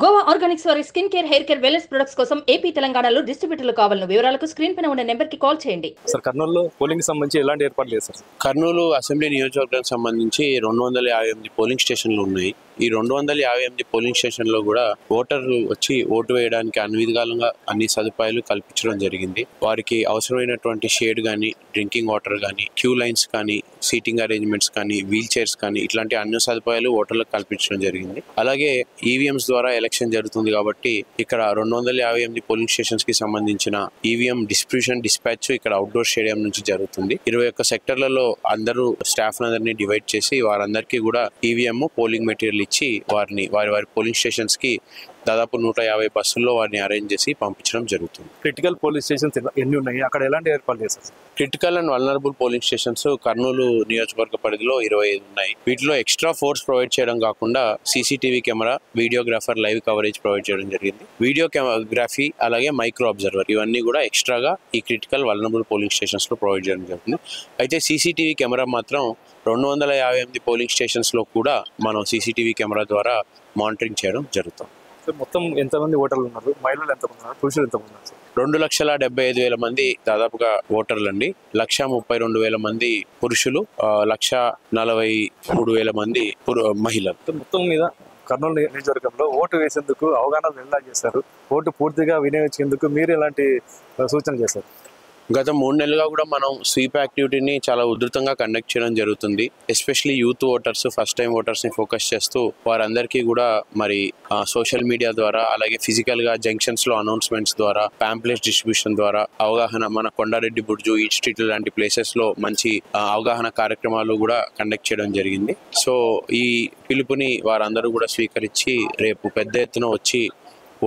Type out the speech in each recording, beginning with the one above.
Goa Organics వారి skin care, hair care, wellness products కోసం AP, తెలంగాణలో డిస్ట్రిబ్యూటర్లు కావాలను వివరాలకు స్క్రీన్ పైన ఉన్న నెంబర్ కి కాల్ చేయండి. సార్ కర్నూలులో పోలింగ్ సంబంధించి ఎలాంటి ఏర్పాట్లు చేస్తారు? కర్నూలు అసెంబ్లీ నియోజకవర్గానికి సంబంధించి 258 పోలింగ్ స్టేషన్లు ఉన్నాయి. ఈ 258 పోలింగ్ స్టేషన్లో కూడా ఓటర్లు వచ్చి ఓటు వేయడానికి అన్ని విధాలుగా అన్ని సదుపాయాలు కల్పించడం జరిగింది. వారికి అవసరమైనటువంటి షేడ్ కానీ, డ్రింకింగ్ వాటర్ కానీ, క్యూ లైన్స్ కానీ, సీటింగ్ అరేంజ్మెంట్స్ కానీ, వీల్ చైర్స్ కానీ ఇట్లాంటి అన్ని సదుపాయాలు ఓటర్లకు కల్పించడం జరిగింది. అలాగే ఈవీఎంస్ ద్వారా ఎలక్షన్ జరుగుతుంది కాబట్టి ఇక్కడ 258 పోలింగ్ స్టేషన్స్ కి సంబంధించిన ఈవీఎం డిస్పాచ్ ఇక్కడ అవుట్డోర్ స్టేడియం నుంచి జరుగుతుంది. 21 సెక్టర్లలో అందరూ స్టాఫ్ అందరినీ డివైడ్ చేసి వారందరికీ కూడా ఈవీఎం పోలింగ్ మెటీరియల్ ఇచ్చి వారి పోలింగ్ స్టేషన్స్ కి దాదాపు 150 బస్సుల్లో వారిని అరేంజ్ చేసి పంపించడం జరుగుతుంది. క్రిటికల్ పోలింగ్ స్టేషన్స్ ఎన్ని ఉన్నాయి, అక్కడ ఎలాంటి ఏర్పాట్లు చేస్తారు? Critical and vulnerable polling stations Kurnool నియోజకవర్గ పరిధిలో 25 ఉన్నాయి. వీటిలో ఎక్స్ట్రా ఫోర్స్ ప్రొవైడ్ చేయడం కాకుండా CCTV camera, videographer live coverage provide చేయడం జరిగింది. వీడియోగ్రఫీ అలాగే మైక్రో అబ్జర్వర్ ఇవన్నీ కూడా ఎక్స్ట్రాగా ఈ క్రిటికల్ వల్నరబుల్ పోలింగ్ స్టేషన్స్ లో ప్రొవైడ్ చేయడం జరుగుతుంది. అయితే సీసీటీవీ కెమెరా మాత్రం 258 పోలింగ్ స్టేషన్స్ లో కూడా మనం సీసీటీవీ కెమెరా ద్వారా మానిటరింగ్ చేయడం జరుగుతుంది. మొత్తం ఎంతమంది ఓటర్లు ఉన్నారు, మహిళలు ఎంతమంది ఉన్నారు, పురుషులు ఎంతమంది ఉన్నారు? 2,75,000 మంది దాదాపుగా ఓటర్లు అండి. 1,32,000 మంది పురుషులు, 1,43,000 మంది మహిళలు. మొత్తం మీద కర్నూలు నియోజకవర్గంలో ఓటు వేసేందుకు అవగాహన ఎలా చేస్తారు? ఓటు పూర్తిగా వినియోగించేందుకు మీరు ఎలాంటి సూచన చేస్తారు? గత 3 నెలలుగా కూడా మనం స్వీప్ యాక్టివిటీని చాలా ఉధృతంగా కండక్ట్ చేయడం జరుగుతుంది. Especially youth voters, first time ఓటర్స్ని ఫోకస్ చేస్తూ వారందరికీ కూడా మరి సోషల్ మీడియా ద్వారా అలాగే ఫిజికల్గా జంక్షన్స్లో అనౌన్స్మెంట్స్ ద్వారా, ప్యాంప్లెట్స్ డిస్ట్రిబ్యూషన్ ద్వారా అవగాహన, మన కొండారెడ్డి బుర్జు, ఈట్ స్ట్రీట్ లాంటి ప్లేసెస్లో మంచి అవగాహన కార్యక్రమాలు కూడా కండక్ట్ చేయడం జరిగింది. సో ఈ పిలుపుని వారందరూ కూడా స్వీకరించి రేపు పెద్ద ఎత్తున వచ్చి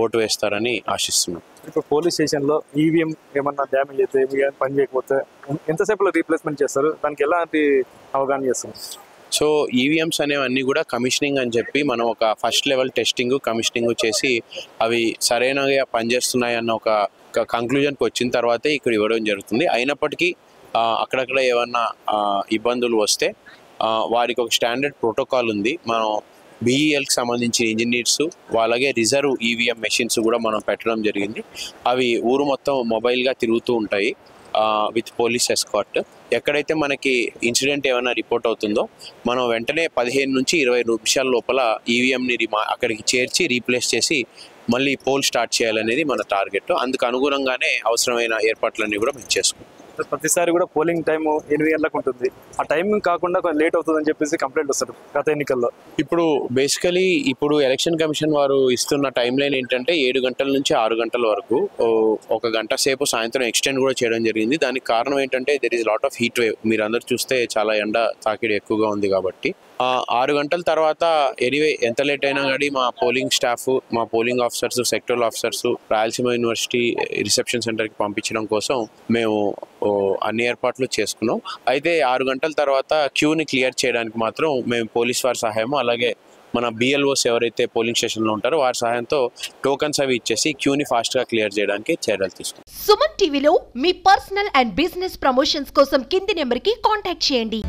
ఓటు వేస్తారని ఆశిస్తున్నాం. ఇప్పుడు పోలీస్ స్టేషన్లో ఈవీఎం ఏమన్నా డ్యామేజ్ అయితే, ఈవీఎం పని చేయకపోతే ఎంతసేపులో రీప్లేస్మెంట్ చేస్తారు? దానికి ఎలాంటి అవగాహన చేస్తారు? సో ఈవీఎంస్ అనేవన్నీ కూడా కమిషనింగ్ అని చెప్పి మనం ఒక ఫస్ట్ లెవెల్ టెస్టింగ్, కమిషనింగ్ చేసి అవి సరైనగా పనిచేస్తున్నాయి అన్న ఒక కంక్లూజన్కి వచ్చిన తర్వాతే ఇక్కడ ఇవ్వడం జరుగుతుంది. అయినప్పటికీ అక్కడక్కడ ఏమన్నా ఇబ్బందులు వస్తే వారికి ఒక స్టాండర్డ్ ప్రోటోకాల్ ఉంది. మనం బీఈఎల్కి సంబంధించిన ఇంజనీర్స్, అలాగే రిజర్వ్ ఈవీఎం మెషిన్స్ కూడా మనం పెట్టడం జరిగింది. అవి ఊరు మొత్తం మొబైల్గా తిరుగుతూ ఉంటాయి విత్ పోలీస్ ఎస్కార్ట్. ఎక్కడైతే మనకి ఇన్సిడెంట్ ఏమైనా రిపోర్ట్ అవుతుందో మనం వెంటనే 15 నుంచి 20 నిమిషాల లోపల ఈవీఎంని అక్కడికి చేర్చి రీప్లేస్ చేసి మళ్ళీ పోల్ స్టార్ట్ చేయాలనేది మన టార్గెట్. అందుకు అనుగుణంగానే అవసరమైన ఏర్పాట్లన్నీ కూడా మేము చేసుకుంటాం. ప్రతిసారి కూడా పోలింగ్ టైం 8 గంటలకు ఉంటుంది. ఆ టైమింగ్ కాకుండా కొంచెం లేట్ అవుతుందని చెప్పేసి కంప్లైంట్ వస్తారు గత ఎన్నికల్లో. ఇప్పుడు బేసికలీ ఎలక్షన్ కమిషన్ వారు ఇస్తున్న టైం లైన్ ఏంటంటే 7 గంటల నుంచి 6 గంటల వరకు, 1 గంట సేపు సాయంత్రం ఎక్స్టెండ్ కూడా చేయడం జరిగింది. దానికి కారణం ఏంటంటే there is lot of heat wave. మీరు అందరు చూస్తే చాలా ఎండ తాకిడి ఎక్కువగా ఉంది కాబట్టి 6 గంటల తర్వాత ఎనీవే ఎంత లేట్ అయినా కానీ మా పోలింగ్ స్టాఫ్, మా polling officers, sectoral officers Rayalaseema university reception సెంటర్కి పంపించడం కోసం మేము అన్ని ఏర్పాట్లు చేసుకున్నాం. అయితే 6 గంటల తర్వాత క్యూని క్లియర్ చేయడానికి మాత్రం మేము పోలీస్ వారి సహాయం, అలాగే మన బిఎల్ఓస్ ఎవరైతే పోలింగ్ స్టేషన్లో ఉంటారో వారి సహాయంతో టోకన్స్ అవి ఇచ్చేసి క్యూని ఫాస్ట్గా క్లియర్ చేయడానికి చర్యలు తీసుకుంటాం. సుమన్ టీవీలో మీ పర్సనల్ అండ్ బిజినెస్ ప్రమోషన్స్ కోసం కింది నెంబర్కి కాంటాక్ట్ చేయండి.